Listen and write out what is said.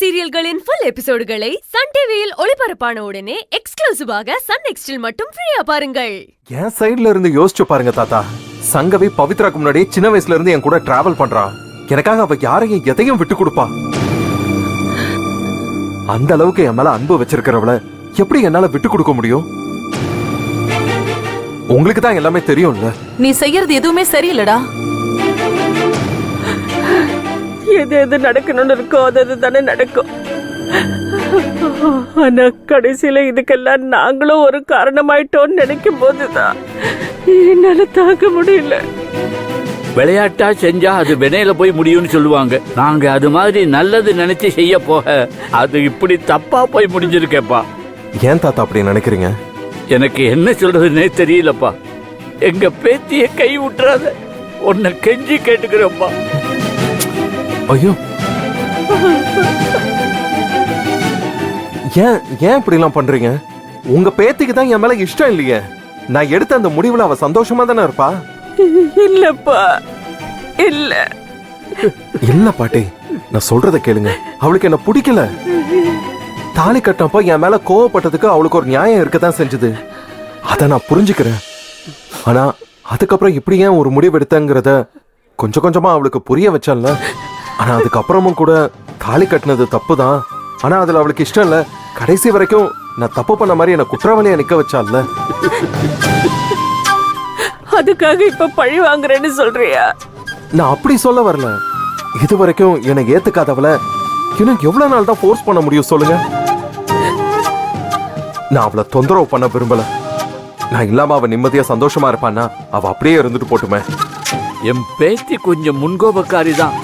சீரியல்களின் full எபிசோடுகளை Sun டிவியில் ஒளிபரப்பான உடனே எக்ஸ்க்ளூசிவாக சன் நெக்ஸ்டில் மட்டும் ஃப்ரீயா பாருங்கள். என் சைடுல இருந்து யோசிச்சு பாருங்க தாத்தா. சங்கவி பவித்ராக்கு முன்னாடி சின்ன வயசுல இருந்து என் கூட டிராவல் பண்றா. எனக்காக அவ யாரையும் எதையும் விட்டு கொடுப்பா. அந்த அளவுக்கு என் மேல அன்பு வச்சிருக்கிறவள எப்படி என்னால விட்டு கொடுக்க முடியும்? உங்களுக்கு தான் எல்லாமே தெரியும்ல. நீ செய்யறது எதுவுமே சரியில்லடா. எது எது நடக்கணும்னு இருக்கோ அது தானே நடக்கும். ஆனா கடைசியில இதுக்கெல்லாம் நாங்களும் ஒரு காரணமாயிட்டோம்னு நினைக்கும் போதுதான் என்னால தாங்க முடியல. விளையாட்டா செஞ்சா அது வினையில போய் முடியும்னு சொல்லுவாங்க. நாங்க அது மாதிரி நல்லது நினைச்சு செய்ய போக அது இப்படி தப்பா போய் முடிஞ்சிருக்கேப்பா. ஏன் தாத்தா அப்படி நினைக்கிறீங்க? எனக்கு என்ன சொல்றதுன்னே தெரியலப்பா. எங்க பேத்திய கை விட்டுறாத, உன்னை கெஞ்சி கேட்டுக்கிறப்பா. ஐயோ, ஏன் ஏன் இப்படி எல்லாம் பண்றீங்க? உங்க பேத்திக்கு தான் என் மேல இஷ்டம் இல்லையே. நான் எடுத்த அந்த முடிவுல அவ சந்தோஷமா தானே இருப்பா. இல்லப்பா, இல்ல இல்ல பாட்டி, நான் சொல்றத கேளுங்க. அவளுக்கு என்ன பிடிக்கல. தாலி கட்டப்போ என் மேல கோவப்பட்டதுக்கு அவளுக்கு ஒரு நியாயம் இருக்கதான் செஞ்சது. அத நான் புரிஞ்சுக்கிறேன். ஆனா அதுக்கப்புறம் இப்படி ஏன் ஒரு முடிவு எடுத்தங்கிறத கொஞ்சம் கொஞ்சமா அவளுக்கு புரிய வச்சல. ஆனா அதுக்கப்புறமும் கூட தாலி கட்டினது தப்பு தான். ஆனா அதுல அவளுக்கு இஷ்டம் இல்ல. கடைசி வரைக்கும் நான் தப்பு பண்ண மாதிரி என்ன குற்றவாளியா நிக்க வச்சால. அதுக்காக இப்ப பழி வாங்குறேன்னு சொல்றியா? நான் அப்படி சொல்ல வரல. இது வரைக்கும் என்னை ஏத்துக்காதவள இன்னும் எவ்வளவு நாள் தான் ஃபோர்ஸ் பண்ண முடியும் சொல்லுங்க? நான் அவளை தொந்தரவு பண்ண விரும்பல. நான் இல்லாம அவ நிம்மதியா சந்தோஷமா இருப்பான்னா அவ அப்படியே இருந்துட்டு போட்டுமே. என் பேத்தி கொஞ்சம் முன்கோபக்காரி தான்.